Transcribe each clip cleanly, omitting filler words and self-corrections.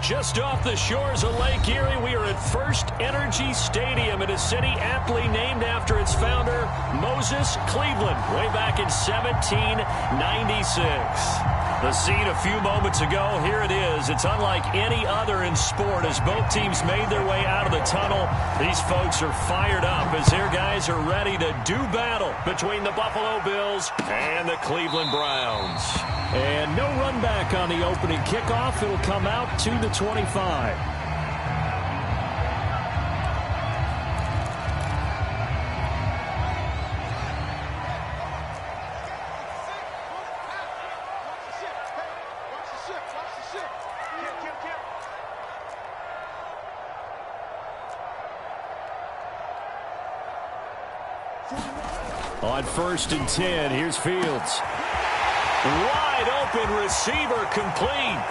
Just off the shores of Lake Erie, we are at First Energy Stadium in a city aptly named after its founder, Moses Cleveland, way back in 1796. The scene a few moments ago, here it is. It's unlike any other in sport as both teams made their way out of the tunnel. These folks are fired up as their guys are ready to do battle between the Buffalo Bills and the Cleveland Browns. And no run back on the opening kickoff. It'll come out to the 25. On 1st and 10, here's Fields. Wide open receiver complete.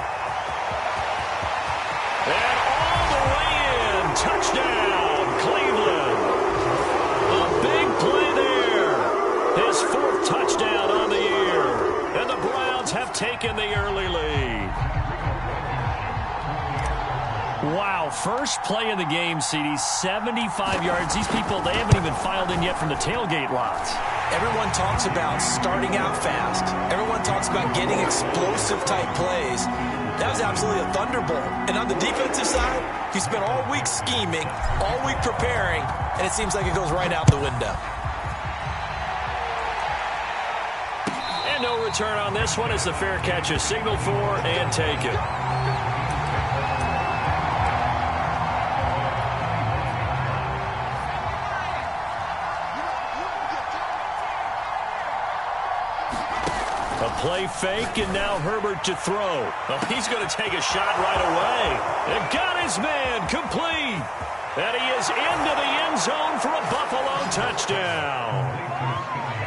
And all the way in. Touchdown, Cleveland. A big play there. His 4th touchdown on the year. And the Browns have taken the early lead. Wow, first play of the game, CD, 75 yards. These people, they haven't even filed in yet from the tailgate lots. Everyone talks about starting out fast. Everyone talks about getting explosive-type plays. That was absolutely a thunderbolt. And on the defensive side, he spent all week scheming, all week preparing, and it seems like it goes right out the window. And no return on this one as the fair catch is signaled for and taken. Play fake, and now Herbert to throw. Well, he's going to take a shot right away. And got his man complete. And he is into the end zone for a Buffalo touchdown.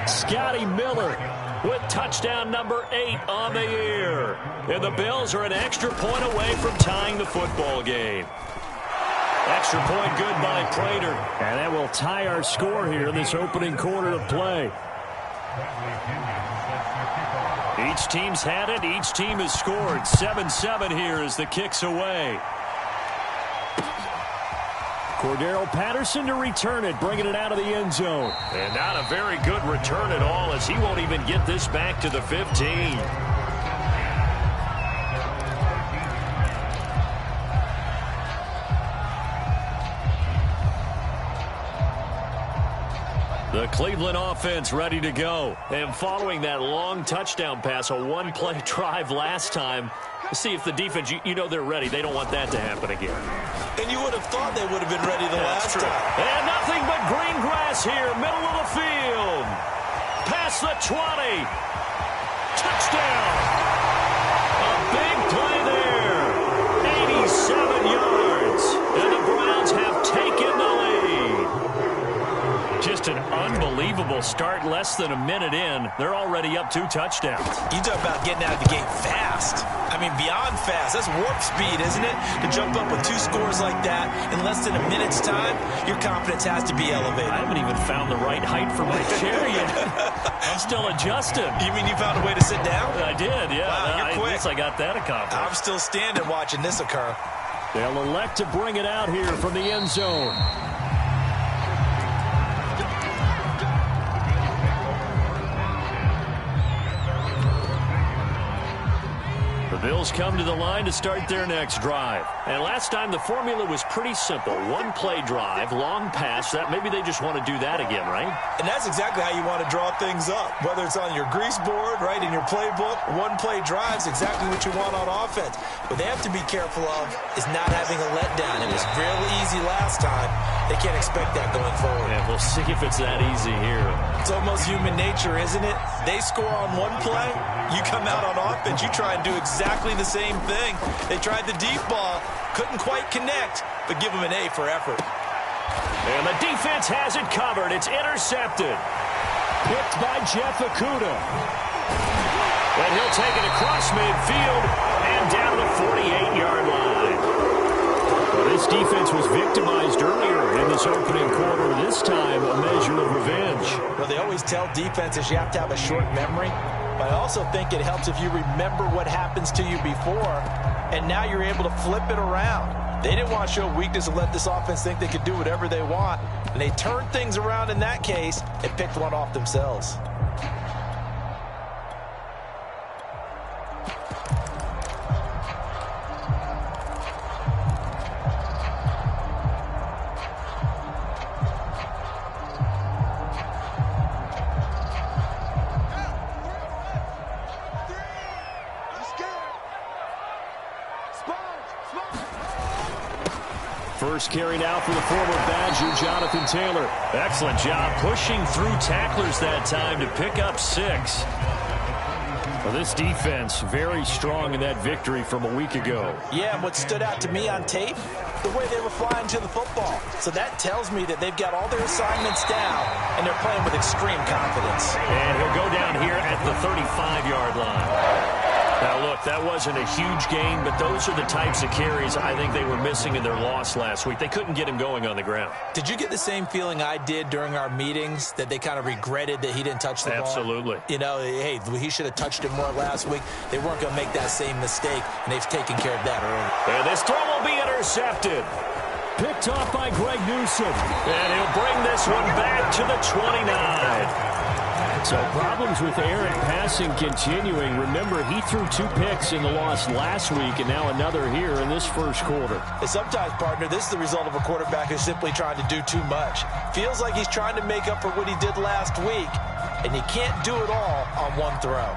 Scotty Miller with touchdown number 8 on the year. And the Bills are an extra point away from tying the football game. Extra point good by Prater. And that will tie our score here in this opening quarter of play. Each team's had it. Each team has scored. 7-7 here as the kick's away. Cordero Patterson to return it, bringing it out of the end zone. And not a very good return at all as he won't even get this back to the 15. The Cleveland offense ready to go. And following that long touchdown pass, a one-play drive last time, see if the defense, you know they're ready. They don't want that to happen again. And you would have thought they would have been ready the last time. And nothing but green grass here, middle of the field. Past the 20. Touchdown. A big play there. 87 yards. And the Browns have taken the lead. Just an unbelievable start. Less than a minute in, they're already up 2 touchdowns. You talk about getting out of the gate fast. I mean, beyond fast. That's warp speed, isn't it? To jump up with 2 scores like that in less than a minute's time, your confidence has to be elevated. I haven't even found the right height for my chair yet. I'm still adjusting. You mean you found a way to sit down? I did, yeah. Wow, you're quick. I got that accomplished. I'm still standing watching this occur. They'll elect to bring it out here from the end zone. Bills come to the line to start their next drive. And last time the formula was pretty simple. One play drive, long pass. That maybe they just want to do that again, right? And that's exactly how you want to draw things up. Whether it's on your grease board, right, in your playbook, one play drive's exactly what you want on offense. What they have to be careful of is not having a letdown. It was really easy last time. They can't expect that going forward. Yeah, we'll see if it's that easy here. It's almost human nature, isn't it? They score on one play, you come out on offense, you try and do exactly the same thing. They tried the deep ball, couldn't quite connect, but give them an A for effort. And the defense has it covered. It's intercepted. Picked by Jeff Okudah. And he'll take it across midfield and down the 48-yard line. Well, this defense was victimized earlier in this opening quarter. This time, a measure of revenge. Well, they always tell defenses you have to have a short memory. But I also think it helps if you remember what happens to you before, and now you're able to flip it around. They didn't want to show weakness and let this offense think they could do whatever they want. And they turned things around in that case and picked one off themselves. First carry now for the former Badger, Jonathan Taylor. Excellent job pushing through tacklers that time to pick up 6. Well, this defense very strong in that victory from a week ago. Yeah, and what stood out to me on tape, the way they were flying to the football. So that tells me that they've got all their assignments down, and they're playing with extreme confidence. And he'll go down here at the 35-yard line. Now, look, that wasn't a huge gain, but those are the types of carries I think they were missing in their loss last week. They couldn't get him going on the ground. Did you get the same feeling I did during our meetings, that they kind of regretted that he didn't touch the ball? Absolutely. You know, hey, he should have touched it more last week. They weren't going to make that same mistake, and they've taken care of that early. And this throw will be intercepted. Picked off by Greg Newsome. And he'll bring this one back to the 29. So problems with Aaron passing continuing. Remember, he threw 2 picks in the loss last week, and now another here in this first quarter. And sometimes, partner, this is the result of a quarterback who's simply trying to do too much. Feels like he's trying to make up for what he did last week, and he can't do it all on one throw.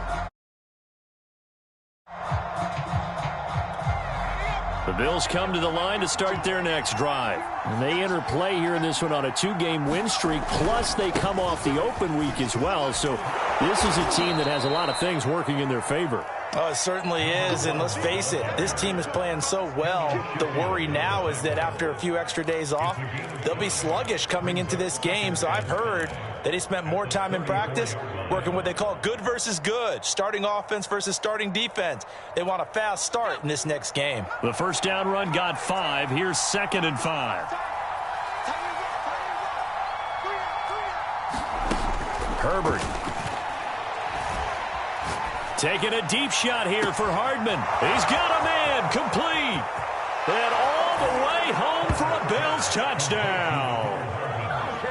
The Bills come to the line to start their next drive. And they enter play here in this one on a 2-game win streak, plus they come off the open week as well. So this is a team that has a lot of things working in their favor. Oh, it certainly is, and let's face it, this team is playing so well. The worry now is that after a few extra days off, they'll be sluggish coming into this game. So I've heard that he spent more time in practice working what they call good versus good, starting offense versus starting defense. They want a fast start in this next game. The first down run got 5. Here's 2nd and 5. Herbert. Taking a deep shot here for Hardman. He's got a man, complete. And all the way home for a Bills touchdown.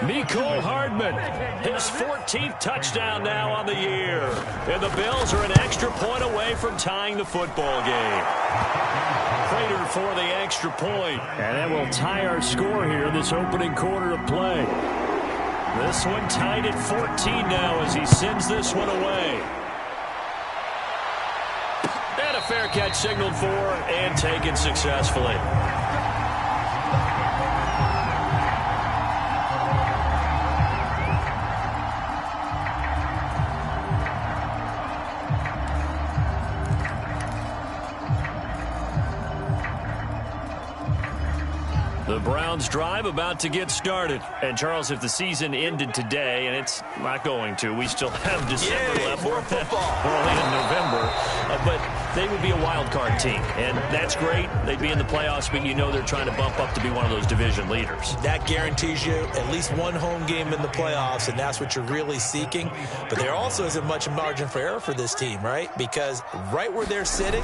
Mecole Hardman, his 14th touchdown now on the year. And the Bills are an extra point away from tying the football game. Prater for the extra point. And that will tie our score here in this opening quarter of play. This one tied at 14 now as he sends this one away. And a fair catch signaled for and taken successfully. The Browns drive about to get started. And, Charles, if the season ended today, and it's not going to, we still have December left. More football. We're only in November. But they would be a wild card team. And that's great. They'd be in the playoffs, but you know they're trying to bump up to be one of those division leaders. That guarantees you at least one home game in the playoffs, and that's what you're really seeking. But there also isn't much margin for error for this team, right? Because right where they're sitting,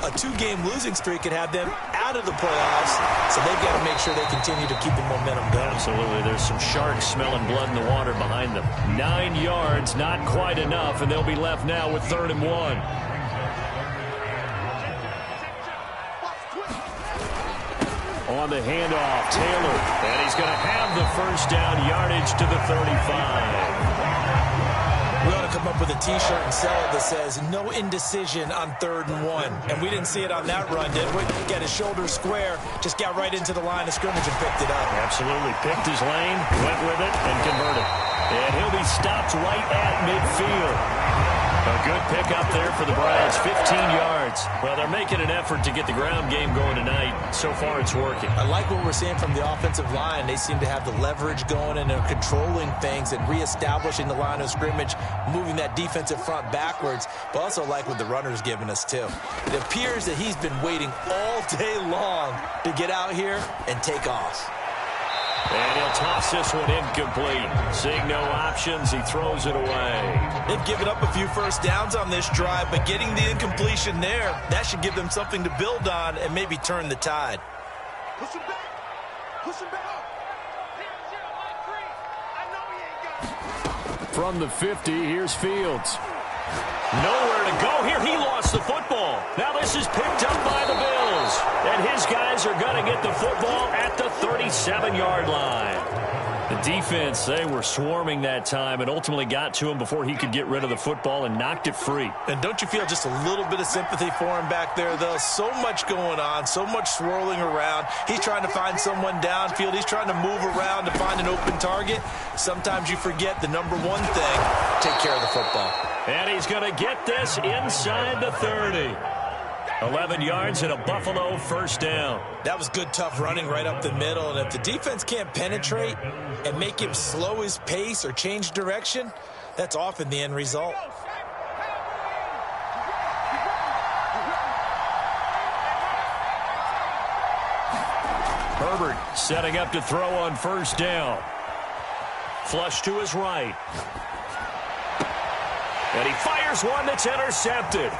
a 2-game losing streak could have them out of the playoffs, so they've got to make sure they continue to keep the momentum going. Absolutely. There's some sharks smelling blood in the water behind them. 9 yards, not quite enough, and they'll be left now with 3rd and 1. On the handoff, Taylor, and he's going to have the first down, yardage to the 35. We ought to come up with a T-shirt and sell it that says, no indecision on 3rd and 1. And we didn't see it on that run, did we? Got his shoulders square, just got right into the line of scrimmage and picked it up. Absolutely. Picked his lane, went with it, and converted. And he'll be stopped right at midfield. A good pickup there for the Browns, 15 yards. Well, they're making an effort to get the ground game going tonight. So far, it's working. I like what we're seeing from the offensive line. They seem to have the leverage going and they're controlling things and reestablishing the line of scrimmage, moving that defensive front backwards, but also like what the runner's giving us, too. It appears that he's been waiting all day long to get out here and take off. And he'll toss this one incomplete. Seeing no options, he throws it away. They've given up a few first downs on this drive, but getting the incompletion there, that should give them something to build on and maybe turn the tide. Push him back. Push him back. From the 50, here's Fields. Nowhere to go here. He lost the football. Now this is picked up by the Bills. And his guys are going to get the football at the 37-yard line. The defense, they were swarming that time and ultimately got to him before he could get rid of the football and knocked it free. And don't you feel just a little bit of sympathy for him back there, though? So much going on, so much swirling around. He's trying to find someone downfield. He's trying to move around to find an open target. Sometimes you forget the number one thing, take care of the football. And he's going to get this inside the 30. 11 yards and a Buffalo first down. That was good, tough running right up the middle. And if the defense can't penetrate and make him slow his pace or change direction, that's often the end result. Herbert setting up to throw on first down. Flush to his right. And he fires one that's intercepted.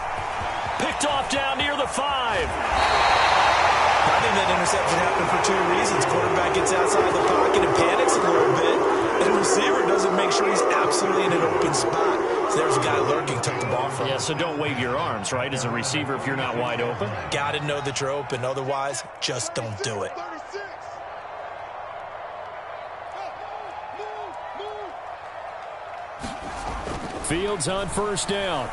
Picked off down near the 5. I think that interception happened for two reasons. Quarterback gets outside the pocket and panics a little bit. And the receiver doesn't make sure he's absolutely in an open spot. So there's a guy lurking, took the ball from him. Yeah, so don't wave your arms, right, as a receiver if you're not wide open. Got to know that you're open. Otherwise, just don't do it. Fields on first down.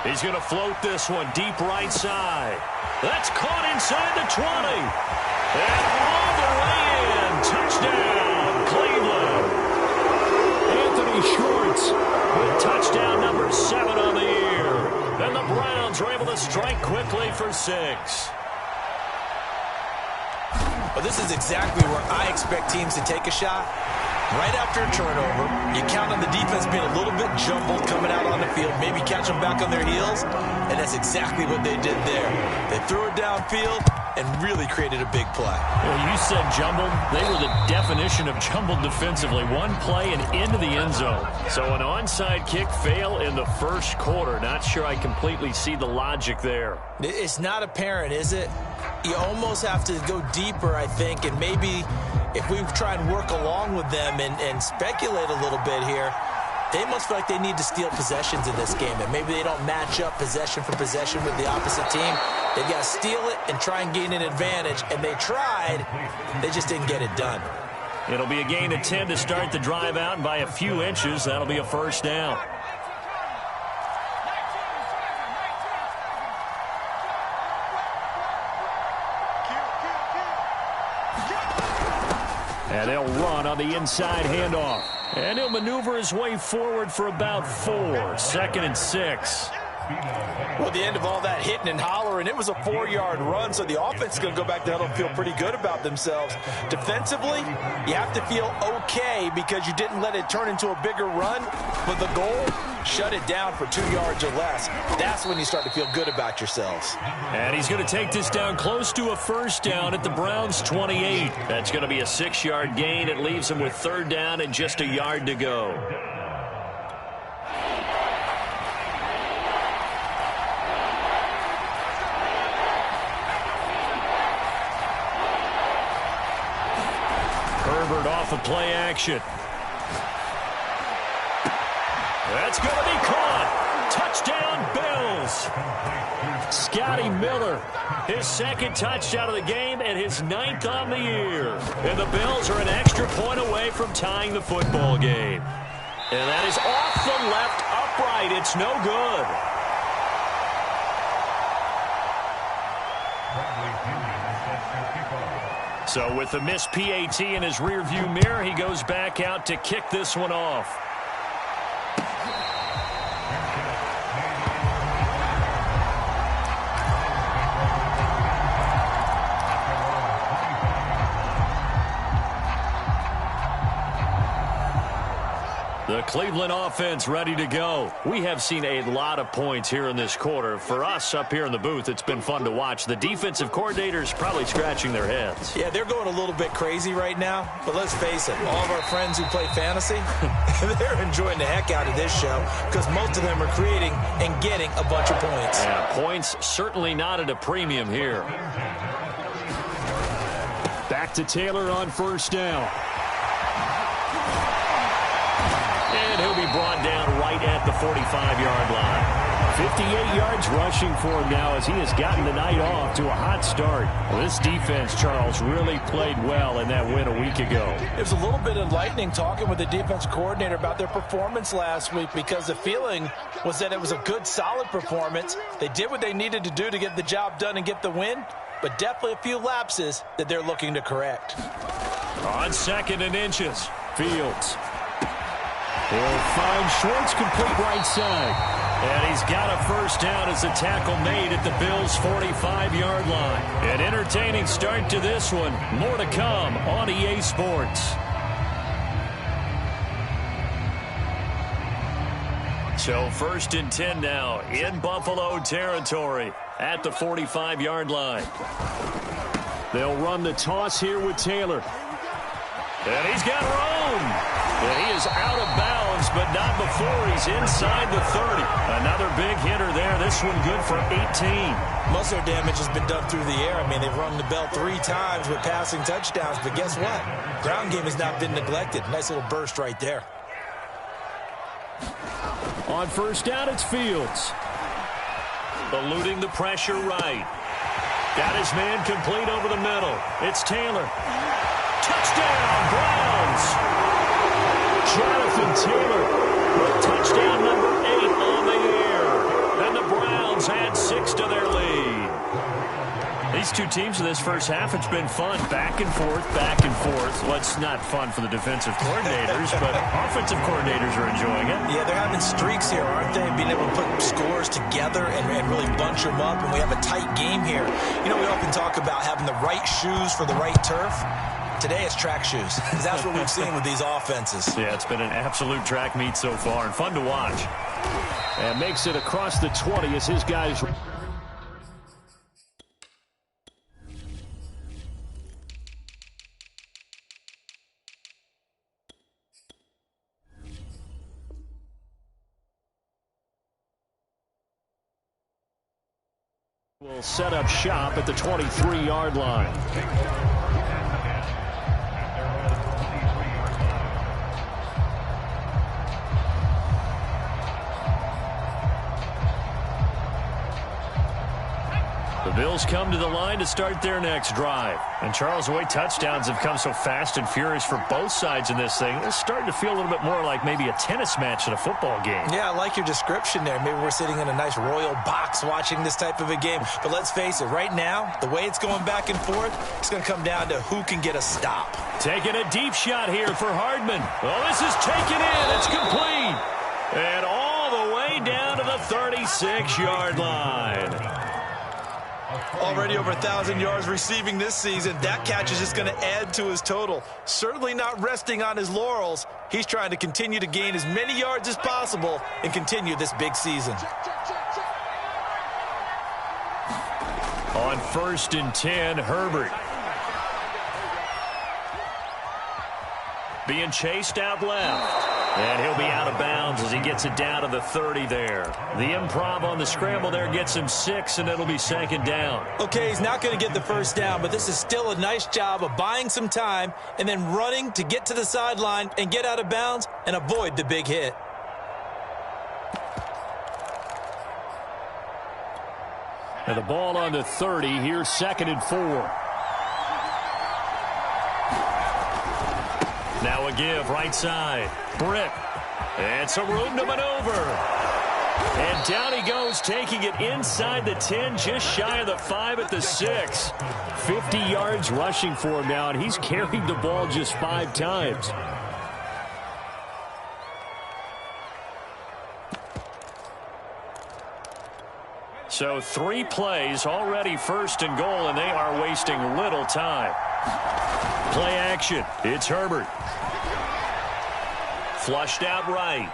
He's going to float this one deep right side. That's caught inside the 20. And all the way in. Touchdown, Cleveland. Anthony Schwartz with touchdown number 7 on the year. And the Browns are able to strike quickly for 6. Well, this is exactly where I expect teams to take a shot. Right after a turnover, you count on the defense being a little bit jumbled coming out on the field, maybe catch them back on their heels, and that's exactly what they did there. They threw it downfield and really created a big play. Well, you said jumbled. They were the definition of jumbled defensively. One play and into the end zone. So an onside kick fail in the first quarter. Not sure I completely see the logic there. It's not apparent, is it? You almost have to go deeper, I think, and maybe if we try and work along with them and speculate a little bit here, they must feel like they need to steal possessions in this game, and maybe they don't match up possession for possession with the opposite team. They've got to steal it and try and gain an advantage, and they tried. They just didn't get it done. It'll be a gain of 10 to start the drive out, and by a few inches, that'll be a first down. And they'll run on the inside handoff. And he'll maneuver his way forward for about 4. 2nd and 6. Well, at the end of all that hitting and hollering, it was a 4-yard run, so the offense is going to go back to huddle and feel pretty good about themselves. Defensively, you have to feel okay because you didn't let it turn into a bigger run, but the goal, shut it down for 2 yards or less. That's when you start to feel good about yourselves. And he's going to take this down close to a first down at the Browns' 28. That's going to be a 6-yard gain. It leaves them with 3rd down and just a yard to go. Herbert off of play action. That's going to be caught. Touchdown, Bills. Scotty Miller, his 2nd touchdown of the game and his 9th on the year. And the Bills are an extra point away from tying the football game. And that is off the left upright. It's no good. So with the missed PAT in his rearview mirror, he goes back out to kick this one off. The Cleveland offense ready to go. We have seen a lot of points here in this quarter. For us up here in the booth, it's been fun to watch. The defensive coordinators probably scratching their heads. Yeah, they're going a little bit crazy right now, but let's face it, all of our friends who play fantasy, they're enjoying the heck out of this show because most of them are creating and getting a bunch of points. Yeah, points certainly not at a premium here. Back to Taylor on first down. And he'll be brought down right at the 45-yard line. 58 yards rushing for him now as he has gotten the night off to a hot start. Well, this defense, Charles, really played well in that win a week ago. It was a little bit enlightening talking with the defense coordinator about their performance last week because the feeling was that it was a good, solid performance. They did what they needed to do to get the job done and get the win, but definitely a few lapses that they're looking to correct. On 2nd and inches, Fields. He'll find Schwartz complete right side. And he's got a first down as the tackle made at the Bills' 45-yard line. An entertaining start to this one. More to come on EA Sports. So 1st and 10 now in Buffalo territory at the 45-yard line. They'll run the toss here with Taylor. And he's got room. And he is out of bounds, but not before he's inside the 30. Another big hitter there. This one good for 18. Most of their damage has been done through the air. I mean, they've rung the bell 3 times with passing touchdowns, but guess what? Ground game has not been neglected. Nice little burst right there. On first down, it's Fields. Eluding the pressure right. Got his man complete over the middle. It's Taylor. Touchdown, Browns! Jonathan Taylor with touchdown number 8 on the air. And the Browns add 6 to their lead. These two teams in this first half, it's been fun. Back and forth, back and forth. Well, it's not fun for the defensive coordinators, but offensive coordinators are enjoying it. Yeah, they're having streaks here, aren't they? Being able to put scores together and really bunch them up, and we have a tight game here. You know, we often talk about having the right shoes for the right turf. Today it's track shoes. That's what we've seen with these offenses. Yeah, it's been an absolute track meet so far and fun to watch. And makes it across the 20 as his guys. Will set up shop at the 23-yard line. The Bills come to the line to start their next drive. And Charles, the way touchdowns have come so fast and furious for both sides in this thing, it's starting to feel a little bit more like maybe a tennis match in a football game. Yeah, I like your description there. Maybe we're sitting in a nice royal box watching this type of a game. But let's face it, right now, the way it's going back and forth, it's going to come down to who can get a stop. Taking a deep shot here for Hardman. Oh, this is taken in. It's complete. And all the way down to the 36-yard line. Already over 1,000 yards receiving this season. That catch is just going to add to his total. Certainly not resting on his laurels. He's trying to continue to gain as many yards as possible and continue this big season. On 1st and 10, Herbert. Being chased out left. And he'll be out of bounds as he gets it down to the 30 there. The improv on the scramble there gets him 6, and it'll be 2nd down. Okay, he's not going to get the first down, but this is still a nice job of buying some time and then running to get to the sideline and get out of bounds and avoid the big hit. And the ball on the 30. Here's 2nd and 4. Now a give right side. Britt. And some room to maneuver. And down he goes, taking it inside the 10, just shy of the 5 at the 6. 50 yards rushing for him now, and he's carried the ball just 5 times. So 3 plays, already 1st and goal, and they are wasting little time. Play action. It's Herbert. Flushed out right.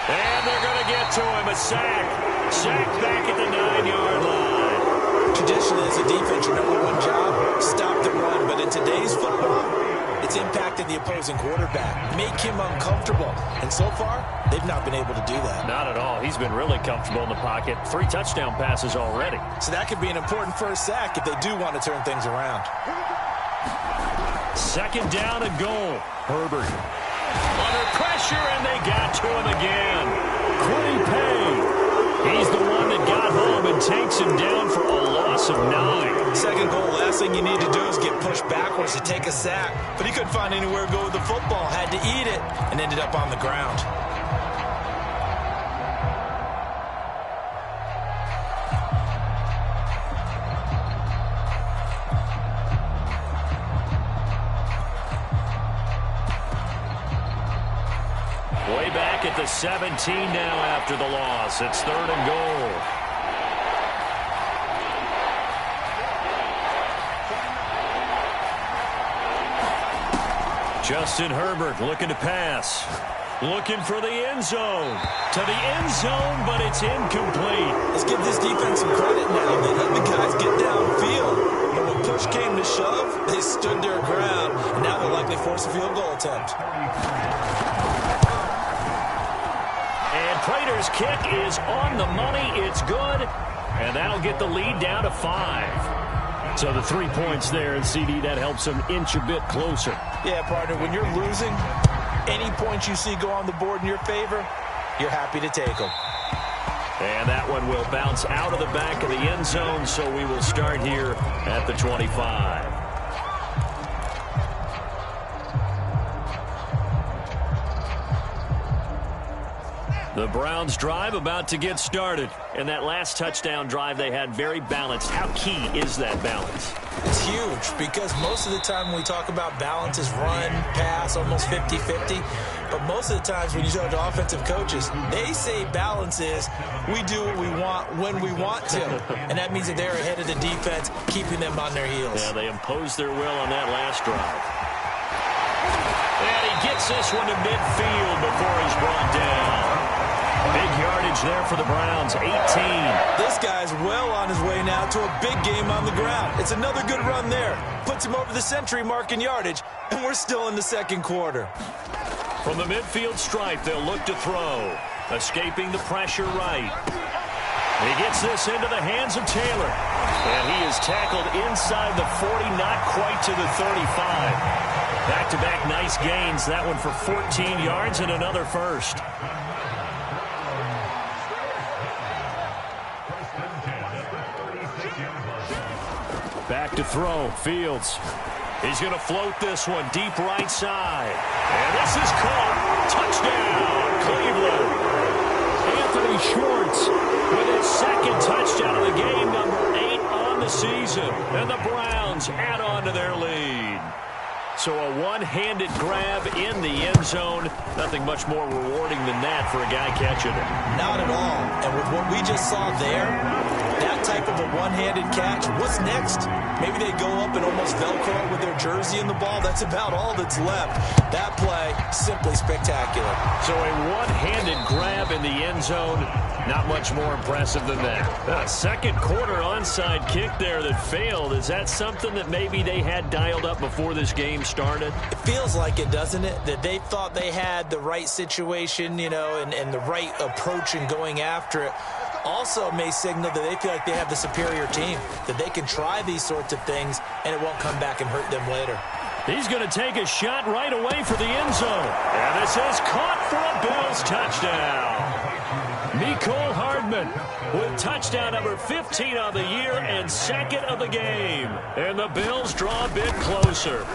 And they're going to get to him. A sack. Sack back at the 9-yard line. Traditionally, as a defense, your number one job, stop the run. But in today's football, it's impacting the opposing quarterback. Make him uncomfortable. And so far, they've not been able to do that. Not at all. He's been really comfortable in the pocket. 3 touchdown passes already. So that could be an important first sack if they do want to turn things around. Second down and goal. Herbert under pressure, and they got to him again. Quiddy Pay. He's the one that got home and takes him down for a loss of 9. Second goal, last thing you need to do is get pushed backwards to take a sack. But he couldn't find anywhere to go with the football. Had to eat it and ended up on the ground. Way back at the 17 now after the loss. It's 3rd and goal. Justin Herbert looking to pass. Looking for the end zone. To the end zone, but it's incomplete. Let's give this defense some credit now. They let the guys get downfield. But when push came to shove, they stood their ground. And now they'll likely force a field goal attempt. And Prater's kick is on the money. It's good. And that'll get the lead down to 5. So the 3 points there, and CD, that helps them inch a bit closer. Yeah, partner, when you're losing, any points you see go on the board in your favor, you're happy to take them. And that one will bounce out of the back of the end zone, so we will start here at the 25. The Browns drive about to get started. And that last touchdown drive they had very balanced. How key is that balance? It's huge because most of the time when we talk about balance is run, pass, almost 50-50. But most of the times when you talk to offensive coaches, they say balance is we do what we want when we want to. And that means that they're ahead of the defense, keeping them on their heels. Yeah, they imposed their will on that last drive. And he gets this one to midfield before he's brought down. Big yardage there for the Browns, 18. This guy's well on his way now to a big game on the ground. It's another good run there. Puts him over the century mark in yardage, and we're still in the second quarter. From the midfield stripe, they'll look to throw. Escaping the pressure right. He gets this into the hands of Taylor. And he is tackled inside the 40, not quite to the 35. Back-to-back nice gains. That one for 14 yards and another first. Back to throw, Fields. He's going to float this one deep right side. And this is caught. Touchdown, Cleveland. Anthony Schwartz with his second touchdown of the game, number 8 on the season. And the Browns add on to their lead. So a one-handed grab in the end zone. Nothing much more rewarding than that for a guy catching it. Not at all. And with what we just saw there, that type of a one-handed catch, what's next? Maybe they go up and almost Velcro with their jersey in the ball. That's about all that's left. That play, simply spectacular. So a one-handed grab in the end zone. Not much more impressive than that. A second quarter onside kick there that failed. Is that something that maybe they had dialed up before this game started? It feels like it, doesn't it? That they thought they had the right situation, you know, and the right approach in going after it. Also may signal that they feel like they have the superior team, that they can try these sorts of things and it won't come back and hurt them later. He's going to take a shot right away for the end zone. And this is caught for a Bills touchdown. Mecole Hardman with touchdown number 15 of the year and second of the game. And the Bills draw a bit closer.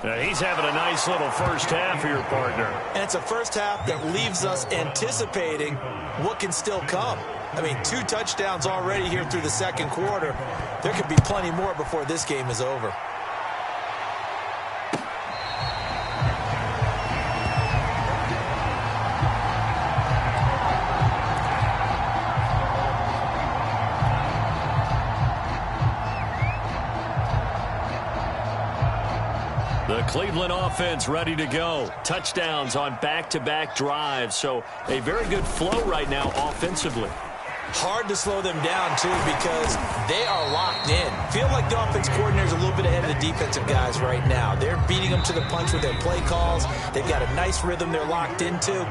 Now he's having a nice little first half for your partner. And it's a first half that leaves us anticipating what can still come. I mean, 2 touchdowns already here through the second quarter. There could be plenty more before this game is over. The The Cleveland offense ready to go. Touchdowns on back-to-back drives. So a very good flow right now offensively. Hard to slow them down, too, because they are locked in. Feel like the offense coordinator is a little bit ahead of the defensive guys right now. They're beating them to the punch with their play calls. They've got a nice rhythm they're locked into.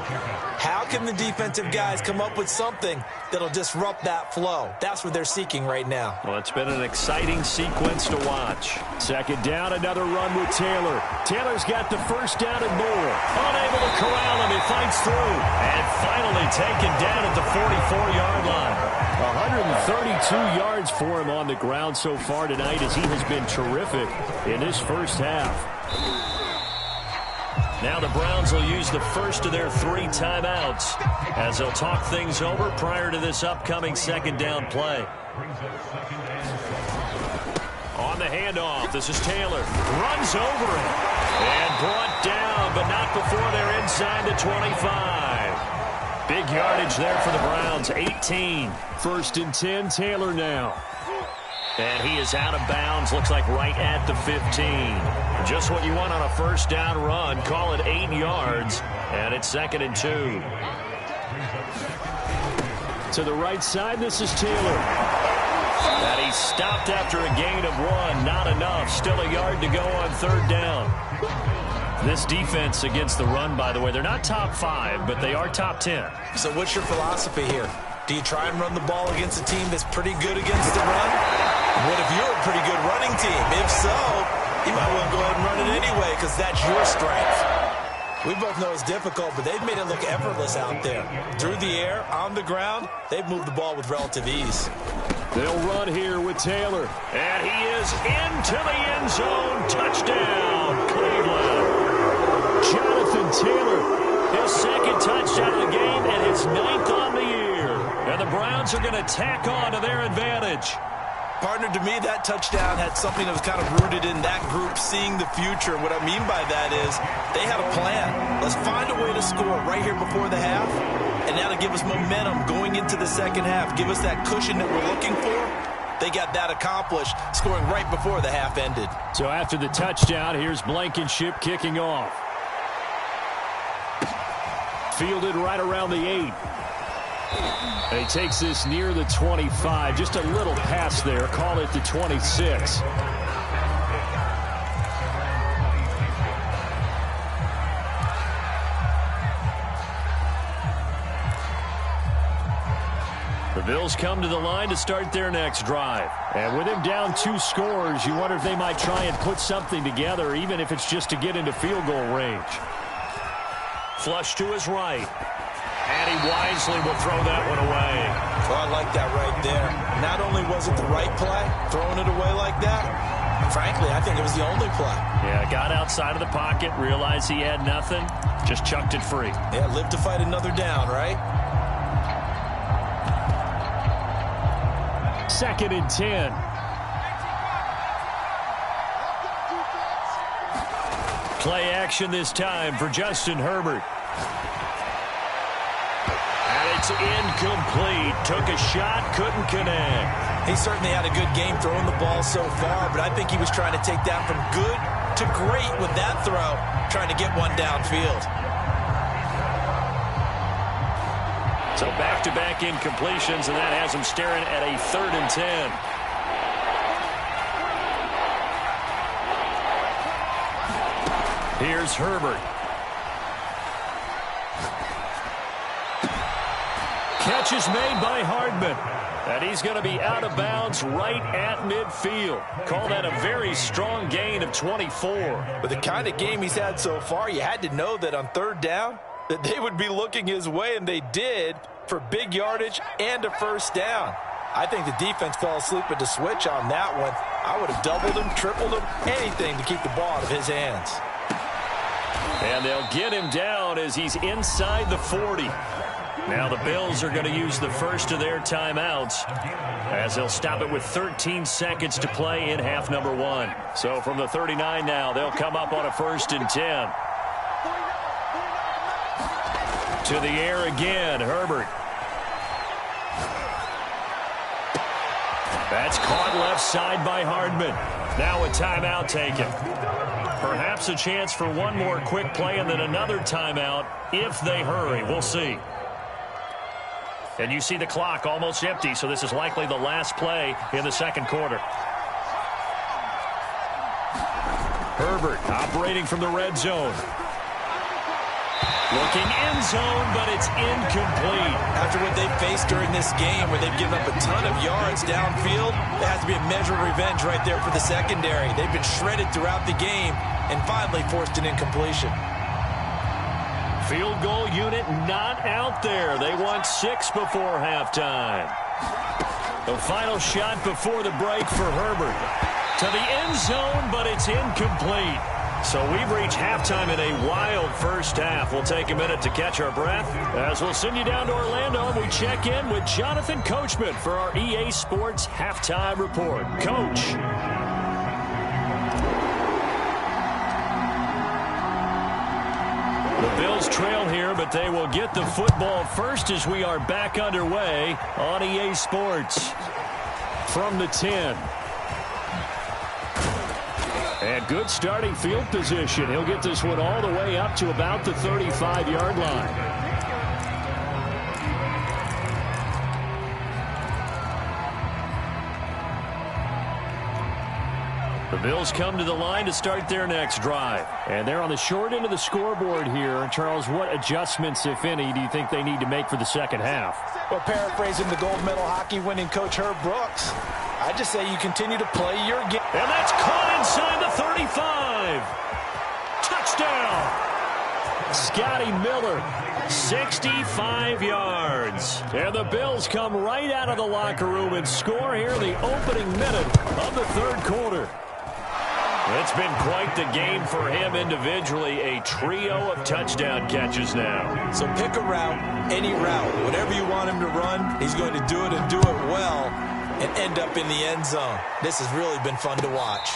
How can the defensive guys come up with something that'll disrupt that flow? That's what they're seeking right now. Well, it's been an exciting sequence to watch. Second down, another run with Taylor. Taylor's got the first down and more. Unable to corral him. He fights through. And finally taken down at the 44-yard line. 132 yards for him on the ground so far tonight as he has been terrific in this first half. Now the Browns will use the first of their 3 timeouts as they'll talk things over prior to this upcoming second down play. On the handoff, this is Taylor. Runs over it. And brought down, but not before they're inside the 25. Big yardage there for the Browns, 18. First and 10, Taylor now. And he is out of bounds, looks like right at the 15. Just what you want on a first down run. Call it 8 yards, and it's 2nd and 2. To the right side, this is Taylor. And he stopped after a gain of 1. Not enough. Still a yard to go on 3rd down. This defense against the run, by the way, they're not top 5, but they are top 10. So what's your philosophy here? Do you try and run the ball against a team that's pretty good against the run? What if you're a pretty good running team? If so, you might want to go ahead and run it anyway because that's your strength. We both know it's difficult, but they've made it look effortless out there. Through the air, on the ground, they've moved the ball with relative ease. They'll run here with Taylor. And he is into the end zone. Touchdown, Cleveland. Jonathan Taylor, his 2nd touchdown of the game and his 9th on the year. And the Browns are going to tack on to their advantage. Partner, to me, that touchdown had something that was kind of rooted in that group seeing the future. What I mean by that is they had a plan. Let's find a way to score right here before the half. And that'll give us momentum going into the second half. Give us that cushion that we're looking for. They got that accomplished, scoring right before the half ended. So after the touchdown, here's Blankenship kicking off. Fielded right around the 8. And he takes this near the 25. Just a little pass there. Call it the 26. The Bills come to the line to start their next drive. And with him down 2 scores, you wonder if they might try and put something together, even if it's just to get into field goal range. Flush to his right. And he wisely will throw that one away. Well, I like that right there. Not only was it the right play, throwing it away like that, frankly, I think it was the only play. Yeah, got outside of the pocket, realized he had nothing, just chucked it free. Yeah, live to fight another down, right? 2nd and 10. Play action this time for Justin Herbert. And it's incomplete. Took a shot, couldn't connect. He certainly had a good game throwing the ball so far, but I think he was trying to take that from good to great with that throw, trying to get one downfield. So back-to-back incompletions, and that has him staring at a 3rd and 10. Here's Herbert. Catch is made by Hardman. And he's going to be out of bounds right at midfield. Call that a very strong gain of 24. With the kind of game he's had so far, you had to know that on 3rd down, that they would be looking his way, and they did, for big yardage and a first down. I think the defense fell asleep at the switch on that one. I would have doubled him, tripled him, anything to keep the ball out of his hands. And they'll get him down as he's inside the 40. Now the Bills are going to use the first of their timeouts as they'll stop it with 13 seconds to play in half number 1. So from the 39 now, they'll come up on a 1st and 10. To the air again, Herbert. That's caught left side by Hardman. Now a timeout taken. Perhaps a chance for one more quick play and then another timeout if they hurry. We'll see. And you see the clock almost empty, so this is likely the last play in the second quarter. Herbert operating from the red zone. Looking end zone, but it's incomplete. After what they've faced during this game, where they've given up a ton of yards downfield, there has to be a measure of revenge right there for the secondary. They've been shredded throughout the game and finally forced an incompletion. Field goal unit not out there. They want 6 before halftime. The final shot before the break for Herbert. To the end zone, but it's incomplete. So we've reached halftime in a wild first half. We'll take a minute to catch our breath as we'll send you down to Orlando and we check in with Jonathan Coachman for our EA Sports Halftime Report. Coach. The Bills trail here, but they will get the football first as we are back underway on EA Sports. From the 10. And good starting field position. He'll get this one all the way up to about the 35-yard line. The Bills come to the line to start their next drive. And they're on the short end of the scoreboard here. Charles, what adjustments, if any, do you think they need to make for the second half? Well, paraphrasing the gold medal hockey winning coach Herb Brooks, I just say you continue to play your game. And that's caught inside the 35. Touchdown. Scotty Miller, 65 yards. And the Bills come right out of the locker room and score here in the opening minute of the third quarter. It's been quite the game for him individually, a trio of touchdown catches now. So pick a route, any route, whatever you want him to run, he's going to do it and do it well and end up in the end zone. This has really been fun to watch.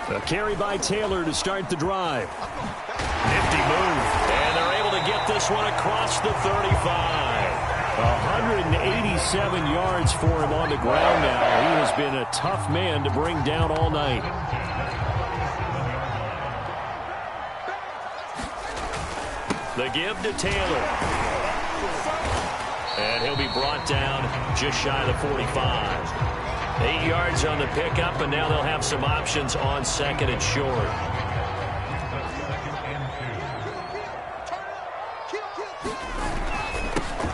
A carry by Taylor to start the drive. Nifty move. And they're able to get this one across the 35. 187 yards for him on the ground now. He has been a tough man to bring down all night. The give to Taylor. And he'll be brought down just shy of the 45. 8 yards on the pickup, and now they'll have some options on second and short.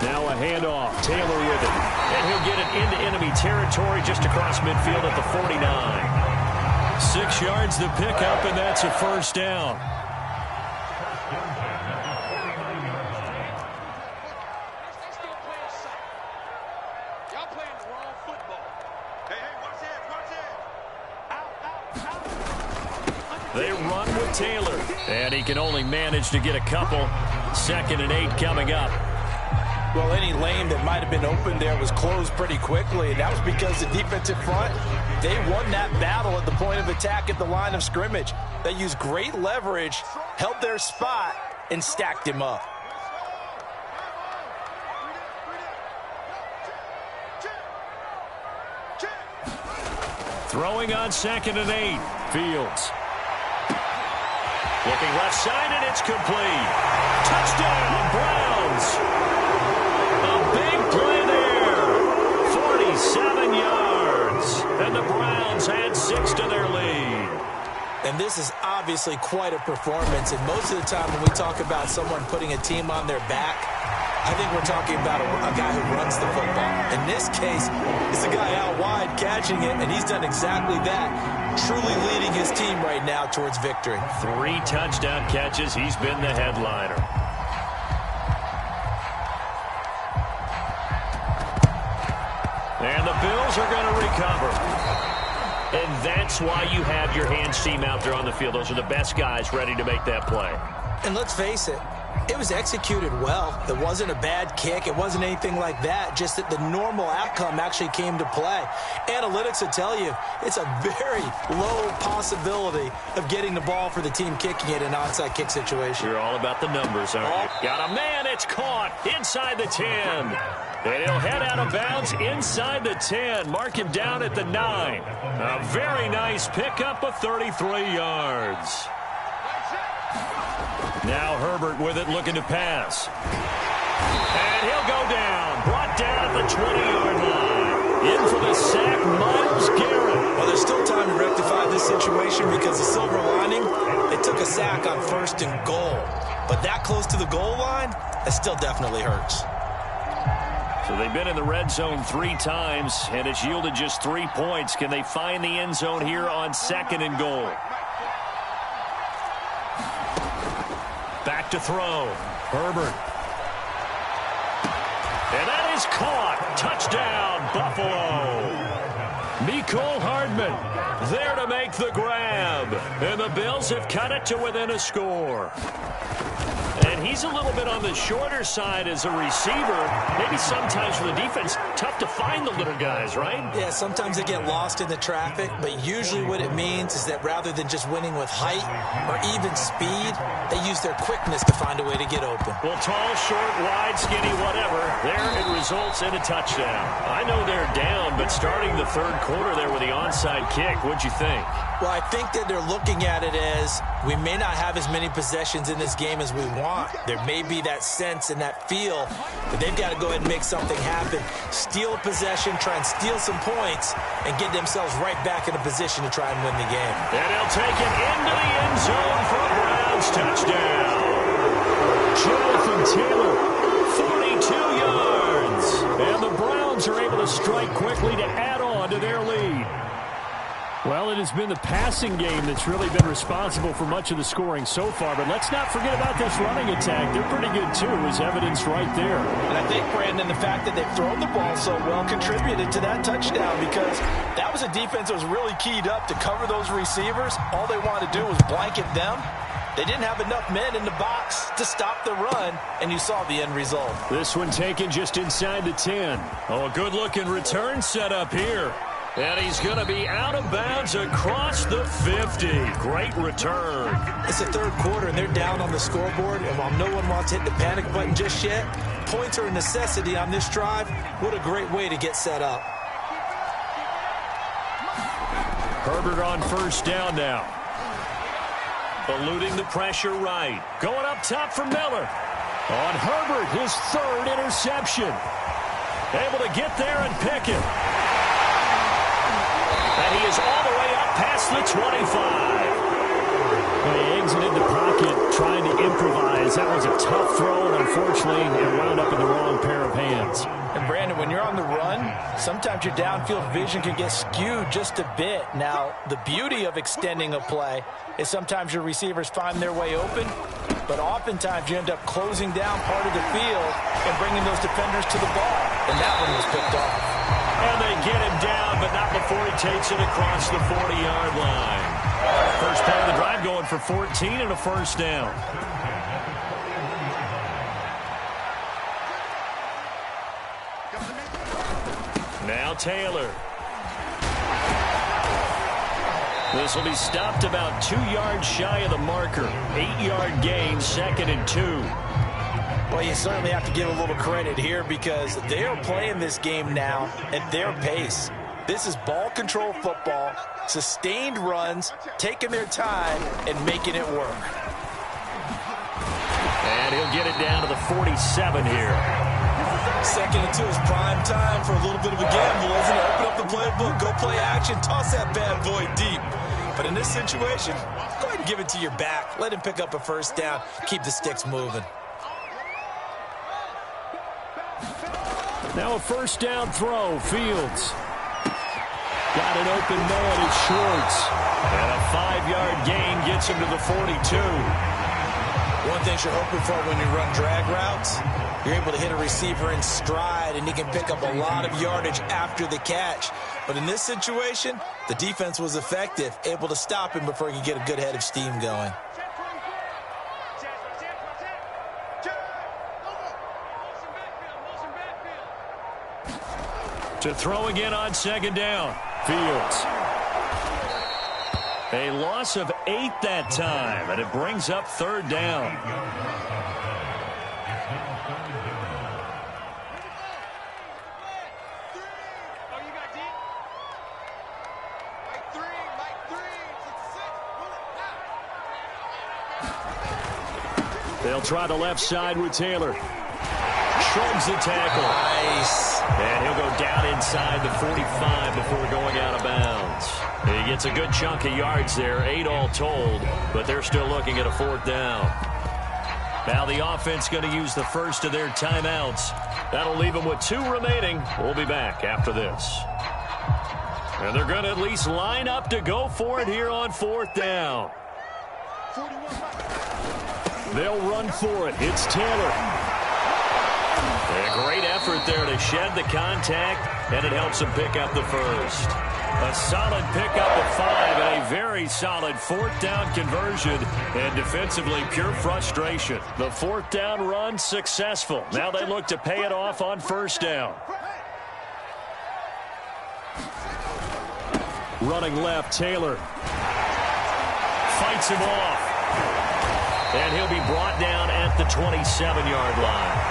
Now a handoff. Taylor with it. And he'll get it into enemy territory just across midfield at the 49. 6 yards the pickup, and that's a first down. They run with Taylor, and he can only manage to get a couple. 2nd and 8 coming up. Well, any lane that might have been open there was closed pretty quickly, and that was because the defensive front, they won that battle at the point of attack at the line of scrimmage. They used great leverage, held their spot, and stacked him up. Throwing on 2nd and 8. Fields. Looking left side, and it's complete. Touchdown, Browns. A big play there. 47 yards. And the Browns add 6 to their lead. And this is obviously quite a performance. And most of the time when we talk about someone putting a team on their back, I think we're talking about a guy who runs the football. In this case, it's a guy out wide catching it, and he's done exactly that, truly leading his team right now towards victory. 3 touchdown catches. He's been the headliner. And the Bills are going to recover. And that's why you have your hands team out there on the field. Those are the best guys ready to make that play. And let's face it, It was executed well. It wasn't a bad kick. It wasn't anything like that. Just that the normal outcome actually came to play. Analytics will tell you it's a very low possibility of getting the ball for the team kicking it in an onside kick situation. You're all about the numbers, aren't you? Got a man. It's caught inside the 10. And he'll head out of bounds inside the 10. Mark him down at the 9. A very nice pickup of 33 yards. Now Herbert with it, looking to pass. And he'll go down. Brought down at the 20-yard line. In for the sack, Myles Garrett. Well, there's still time to rectify this situation because the silver lining, they took a sack on 1st and goal. But that close to the goal line, that still definitely hurts. So they've been in the red zone 3 times, and it's yielded just 3 points. Can they find the end zone here on 2nd and goal? Back to throw. Herbert. And that is caught. Touchdown, Buffalo. Mecole Hardman there to make the grab. And the Bills have cut it to within a score. And he's a little bit on the shorter side as a receiver. Maybe sometimes for the defense, tough to find the little guys, right? Yeah, sometimes they get lost in the traffic, but usually what it means is that rather than just winning with height or even speed, they use their quickness to find a way to get open. Well, tall, short, wide, skinny, whatever, there it results in a touchdown. I know they're down, but starting the 3rd quarter there with the onside kick, what'd you think? Well, I think that they're looking at it as we may not have as many possessions in this game as we want. There may be that sense and that feel that they've got to go ahead and make something happen. Steal a possession, try and steal some points, and get themselves right back in a position to try and win the game. And he'll take it into the end zone for a Browns touchdown. Jonathan Taylor, 42 yards. And the Browns are able to strike quickly to add on to their lead. Well, it has been the passing game that's really been responsible for much of the scoring so far. But let's not forget about this running attack. They're pretty good, too, as evidenced right there. And I think, Brandon, the fact that they've thrown the ball so well contributed to that touchdown because that was a defense that was really keyed up to cover those receivers. All they wanted to do was blanket them. They didn't have enough men in the box to stop the run, and you saw the end result. This one taken just inside the 10. Oh, a good-looking return set up here. And he's going to be out of bounds across the 50. Great return. It's the 3rd quarter, and they're down on the scoreboard. And while no one wants to hit the panic button just yet, points are a necessity on this drive. What a great way to get set up. Herbert on 1st down now. Eluding the pressure right. Going up top for Miller. On Herbert, his 3rd interception. Able to get there and pick it. And he is all the way up past the 25. Well, he exited the pocket trying to improvise. That was a tough throw, and unfortunately, it wound up in the wrong pair of hands. And, Brandon, when you're on the run, sometimes your downfield vision can get skewed just a bit. Now, the beauty of extending a play is sometimes your receivers find their way open, but oftentimes you end up closing down part of the field and bringing those defenders to the ball. And that one was picked off. And they get him down, but not before he takes it across the 40-yard line. First play of the drive going for 14 and a 1st down. Now Taylor. This will be stopped about 2 yards shy of the marker. 8-yard gain, 2nd and 2. Well, you certainly have to give a little credit here because they are playing this game now at their pace. This is ball control football, sustained runs, taking their time, and making it work. And he'll get it down to the 47 here. 2nd and 2 is prime time for a little bit of a gamble, isn't it? Open up the playbook, go play action, toss that bad boy deep. But in this situation, go ahead and give it to your back. Let him pick up a 1st down, keep the sticks moving. Now a 1st down throw, Fields. Got an open man, it's Schwartz. And a 5-yard gain gets him to the 42. One thing you're hoping for when you run drag routes, you're able to hit a receiver in stride, and he can pick up a lot of yardage after the catch. But in this situation, the defense was effective, able to stop him before he could get a good head of steam going. To throw again on second down. Fields. A loss of 8 that time, and it brings up third down. They'll try the left side with Taylor. Shrugs the tackle. Nice. And he'll go down inside the 45 before going out of bounds. He gets a good chunk of yards there, 8 all told, but they're still looking at a fourth down. Now the offense going to use the first of their timeouts. That'll leave them with 2 remaining. We'll be back after this. And they're going to at least line up to go for it here on fourth down. They'll run for it. It's Taylor. A great effort there to shed the contact, and it helps him pick up the first. A solid pickup of 5 and a very solid fourth down conversion, and defensively pure frustration. The fourth down run successful. Now they look to pay it off on first down. Running left, Taylor. Fights him off. And he'll be brought down at the 27-yard line.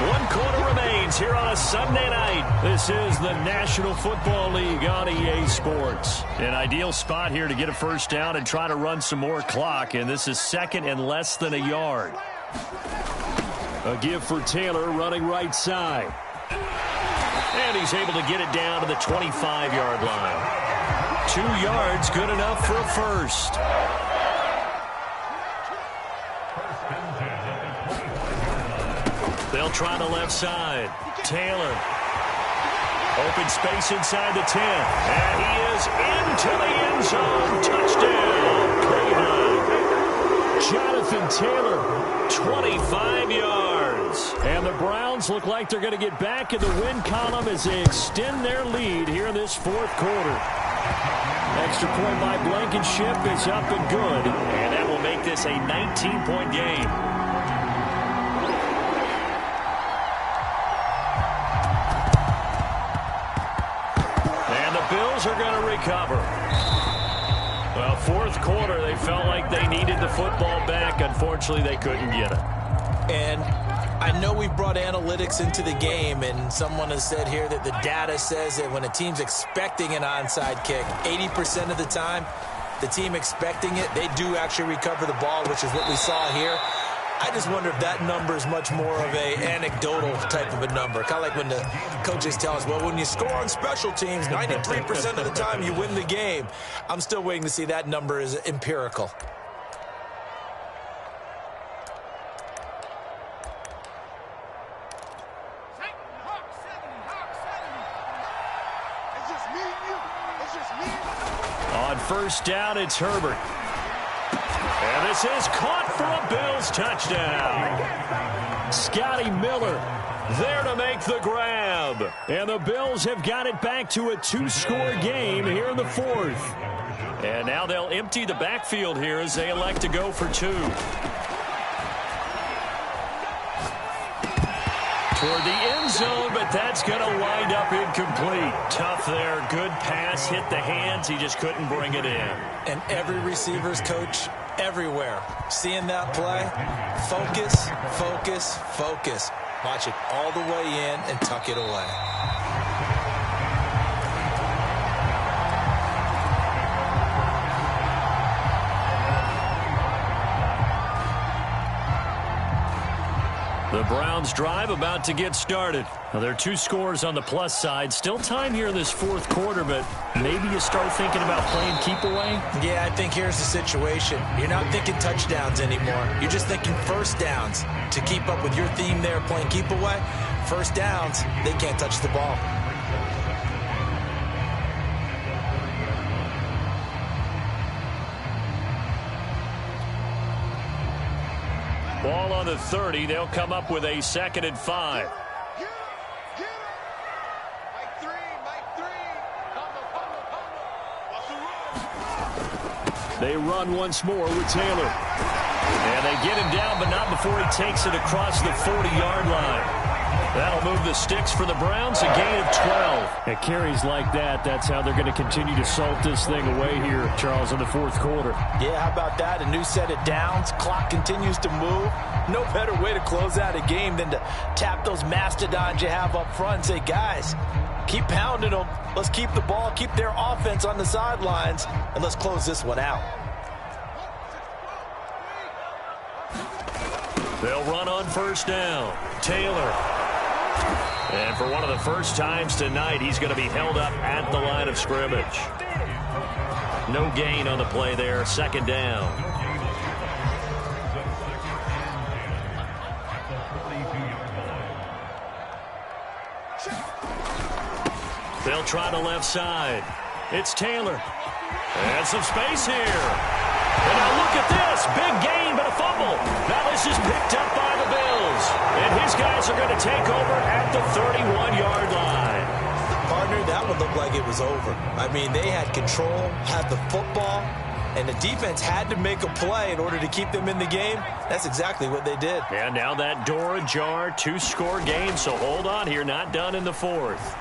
1 quarter remains here on a Sunday night. This is the National Football League on EA Sports. An ideal spot here to get a first down and try to run some more clock, and this is second and less than a yard. A give for Taylor running right side. And he's able to get it down to the 25-yard line. 2 yards, good enough for a first. They'll try the left side. Taylor. Open space inside the 10. And he is into the end zone. Touchdown, Cleveland. Jonathan Taylor, 25 yards. And the Browns look like they're going to get back in the win column as they extend their lead here in this fourth quarter. Extra point by Blankenship is up and good. And that will make this a 19-point game. Bills are going to recover. Well, fourth quarter, they felt like they needed the football back. Unfortunately, they couldn't get it. And I know we've brought analytics into the game, and someone has said here that the data says that when a team's expecting an onside kick, 80% of the time, the team expecting it, they do actually recover the ball, which is what we saw here. I just wonder if that number is much more of a anecdotal type of a number. Kind of like when the coaches tell us, well, when you score on special teams, 93% of the time you win the game. I'm still waiting to see that number is empirical. On first down, it's Herbert. And this is caught for a Bills touchdown. Scotty Miller there to make the grab. And the Bills have got it back to a 2-score game here in the fourth. And now they'll empty the backfield here as they elect to go for 2. Toward the end zone, but that's going to wind up incomplete. Tough there. Good pass. Hit the hands. He just couldn't bring it in. And every receiver's coach everywhere seeing that play. Focus, focus, focus. Watch it all the way in and tuck it away. The Browns drive about to get started. Well, there are 2 scores on the plus side. Still time here in this fourth quarter, but maybe you start thinking about playing keep away? Yeah, I think here's the situation. You're not thinking touchdowns anymore. You're just thinking first downs. To keep up with your theme there, playing keep away, first downs, they can't touch the ball. Ball on the 30. They'll come up with a 2nd and 5. They run once more with Taylor. And they get him down, but not before he takes it across the 40-yard line. That'll move the sticks for the Browns, a gain of 12. At carries like that, that's how they're going to continue to salt this thing away here, Charles, in the fourth quarter. Yeah, how about that? A new set of downs. Clock continues to move. No better way to close out a game than to tap those mastodons you have up front and say, guys, keep pounding them. Let's keep the ball, keep their offense on the sidelines, and let's close this one out. They'll run on first down. Taylor. And for one of the first times tonight, he's going to be held up at the line of scrimmage. No gain on the play there. Second down. They'll try the left side. It's Taylor. And some space here. And now look at this. Big gain, but a fumble. Now this is picked up by the Bills. And his guys are going to take over at the 31-yard line. Partner, that would look like it was over. I mean, they had control, had the football, and the defense had to make a play in order to keep them in the game. That's exactly what they did. And now that door ajar, 2-score game. So hold on here, not done in the fourth.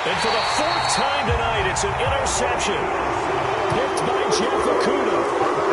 And for the fourth time tonight, it's an interception. Picked by Jeff Okudah.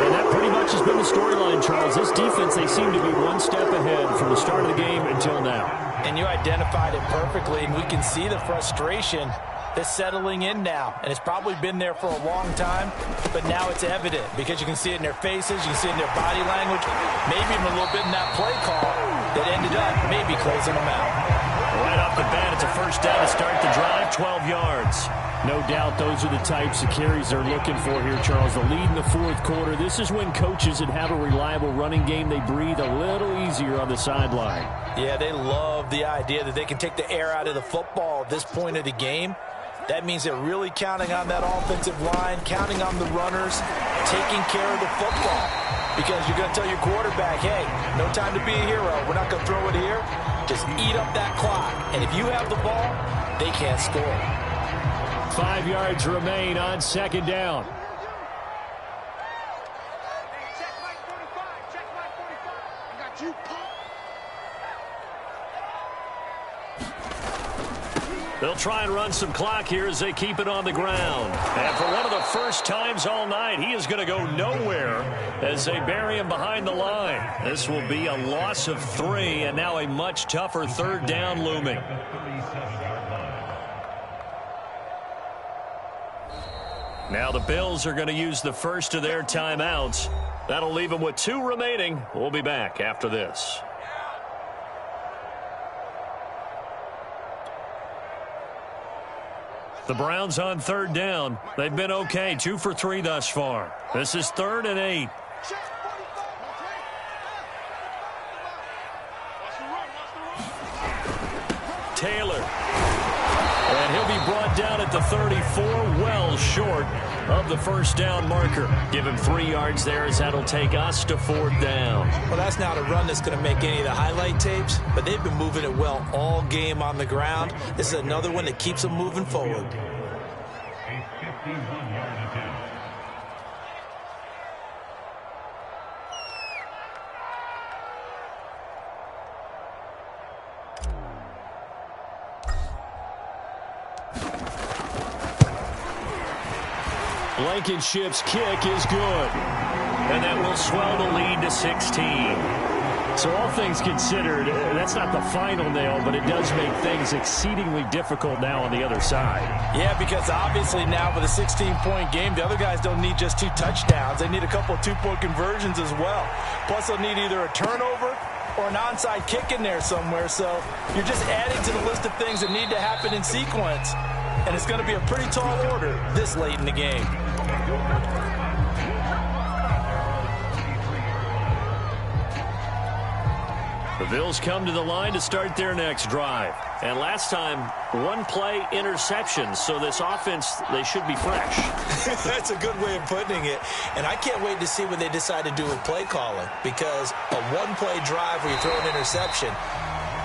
And that pretty much has been the storyline, Charles. This defense, they seem to be one step ahead from the start of the game until now. And you identified it perfectly, and we can see the frustration that's settling in now. And it's probably been there for a long time, but now it's evident because you can see it in their faces, you can see it in their body language, maybe even a little bit in that play call that ended up maybe closing them out. Right off the bat, it's a first down to start the drive, 12 yards. No doubt those are the types of carries they're looking for here, Charles. The lead in the fourth quarter. This is when coaches that have a reliable running game, they breathe a little easier on the sideline. Yeah, they love the idea that they can take the air out of the football at this point of the game. That means they're really counting on that offensive line, counting on the runners, taking care of the football. Because you're going to tell your quarterback, hey, no time to be a hero. We're not going to throw it here. Just eat up that clock. And if you have the ball, they can't score. 5 yards remain on second down. Check Mike 45. Check Mike 45. I got you. They'll try and run some clock here as they keep it on the ground. And for one of the first times all night, he is going to go nowhere as they bury him behind the line. This will be a loss of 3 and now a much tougher third down looming. Now the Bills are going to use the first of their timeouts. That'll leave them with 2 remaining. We'll be back after this. The Browns on third down. They've been okay, 2 for 3 thus far. This is 3rd and 8. Taylor. And he'll be brought down at the 34, well short of the first down marker. Give him 3 yards there as that'll take us to 4th down. Well, that's not a run that's going to make any of the highlight tapes, but they've been moving it well all game on the ground. This is another one that keeps them moving forward. Blankenship's kick is good. And that will swell the lead to 16. So all things considered, that's not the final nail, but it does make things exceedingly difficult now on the other side. Yeah, because obviously now with a 16-point game, the other guys don't need just 2 touchdowns. They need a couple of 2-point conversions as well. Plus, they'll need either a turnover or an onside kick in there somewhere. So you're just adding to the list of things that need to happen in sequence. And it's going to be a pretty tall order this late in the game. The Bills come to the line to start their next drive. And last time, 1-play interception. So this offense, they should be fresh. That's a good way of putting it. And I can't wait to see what they decide to do with play calling. Because a 1-play drive where you throw an interception,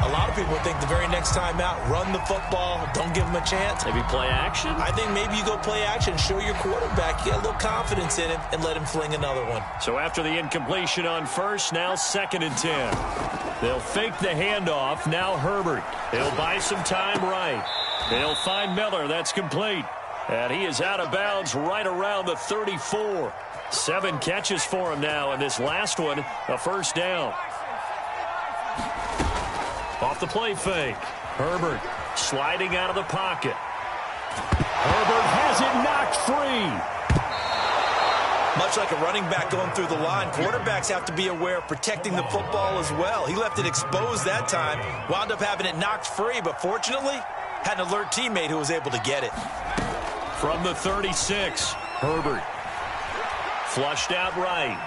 A lot of people think the very next time out, run the football, don't give him a chance. Maybe play action? I think maybe you go play action, show your quarterback, get a little confidence in him, and let him fling another one. So after the incompletion on first, now 2nd and 10. They'll fake the handoff. Now Herbert. He'll buy some time right. They'll find Miller. That's complete. And he is out of bounds right around the 34. 7 catches for him now, and this last one, a first down. Off the play fake. Herbert sliding out of the pocket. Herbert has it knocked free. Much like a running back going through the line, quarterbacks have to be aware of protecting the football as well. He left it exposed that time, wound up having it knocked free, but fortunately, had an alert teammate who was able to get it. From the 36, Herbert. Flushed out right.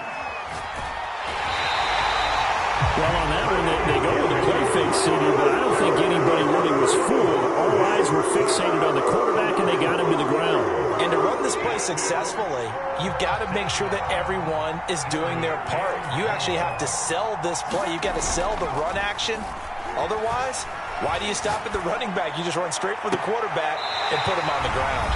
Well, on that one, they go with the play fake, CD, but I don't think anybody really was fooled. All eyes were fixated on the quarterback, and they got him to the ground. And to run this play successfully, you've got to make sure that everyone is doing their part. You actually have to sell this play. You've got to sell the run action. Otherwise, why do you stop at the running back? You just run straight for the quarterback and put him on the ground.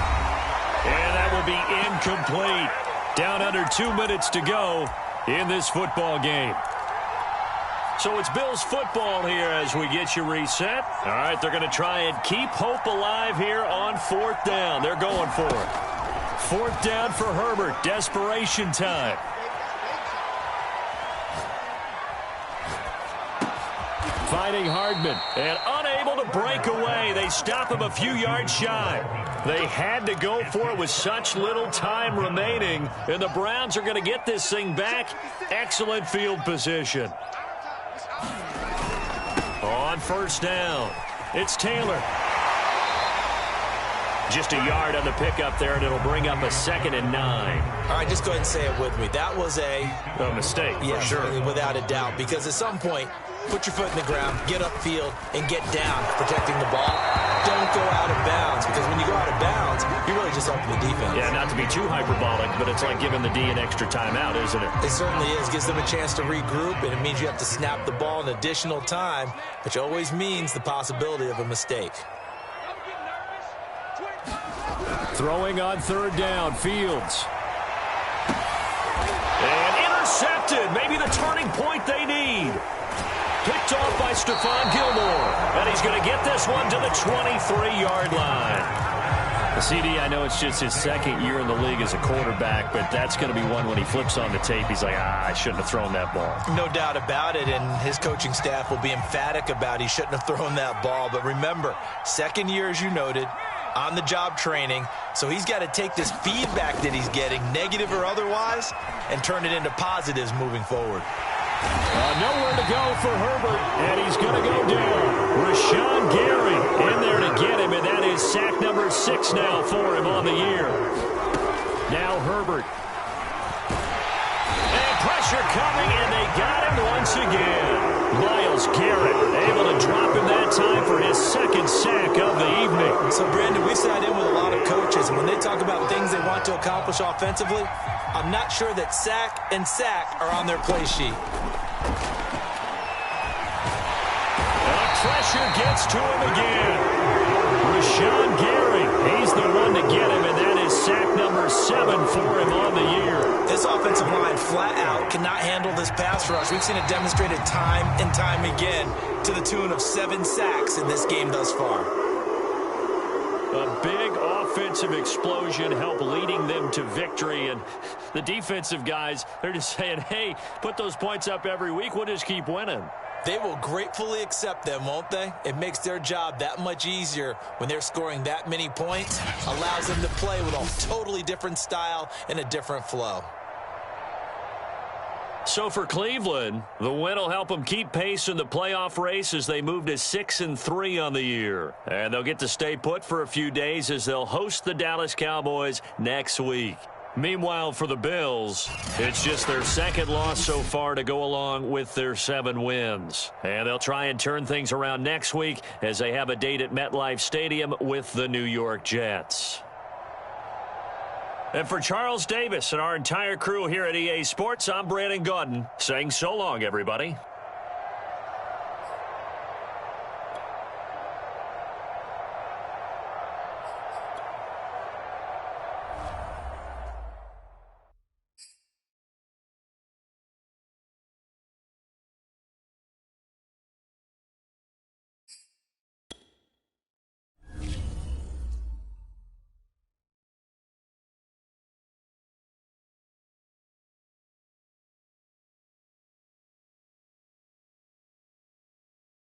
And that will be incomplete. Down under 2 minutes to go in this football game. So it's Bills football here as we get you reset. All right, they're going to try and keep hope alive here on 4th down. They're going for it. 4th down for Herbert. Desperation time. Finding Hardman and unable to break away. They stop him a few yards shy. They had to go for it with such little time remaining, and the Browns are going to get this thing back. Excellent field position. On 1st down, it's Taylor. Just a yard on the pickup there, and it'll bring up a 2nd and 9. All right, just go ahead and say it with me. That was a mistake, yeah, for sure. Without a doubt, because at some point, put your foot in the ground, get upfield, and get down protecting the ball. Don't go out of bounds, because when you go out of bounds, you're really just helping the defense. Yeah, not to be too hyperbolic, but it's like giving the D an extra timeout, isn't it? It certainly is. Gives them a chance to regroup, and it means you have to snap the ball an additional time, which always means the possibility of a mistake. Throwing on 3rd down, Fields. And intercepted. Maybe the turning point they need. Picked off by Stephon Gilmore. And he's going to get this one to the 23-yard line. CD, I know it's just his 2nd year in the league as a quarterback, but that's going to be one when he flips on the tape. He's like, I shouldn't have thrown that ball. No doubt about it, and his coaching staff will be emphatic about he shouldn't have thrown that ball. But remember, 2nd year, as you noted, on-the-job training, so he's got to take this feedback that he's getting, negative or otherwise, and turn it into positives moving forward. Nowhere to go for Herbert, and he's going to go down. Rashawn Gary in there to get him, and that is sack number 6 now for him on the year. Now Herbert. And pressure coming, and they got him once again. Myles Garrett able to drop him that time for his 2nd sack of the evening. So, Brandon, we sat in with a lot of coaches, and when they talk about things they want to accomplish offensively, I'm not sure that sack and sack are on their play sheet. And pressure gets to him again. Rashawn Gary, he's the one to get him, and that is sack number 7 for him on the year. This offensive line flat out cannot handle this pass rush. We've seen it demonstrated time and time again to the tune of 7 sacks in this game thus far. A big offensive explosion helped leading them to victory, and the defensive guys, they're just saying, hey, put those points up every week, we'll just keep winning. They will gratefully accept them, won't they? It makes their job that much easier when they're scoring that many points, allows them to play with a totally different style and a different flow. So for Cleveland, the win will help them keep pace in the playoff race as they move to 6-3 on the year. And they'll get to stay put for a few days as they'll host the Dallas Cowboys next week. Meanwhile, for the Bills, it's just their 2nd loss so far to go along with their 7 wins. And they'll try and turn things around next week as they have a date at MetLife Stadium with the New York Jets. And for Charles Davis and our entire crew here at EA Sports, I'm Brandon Gaudin saying so long, everybody.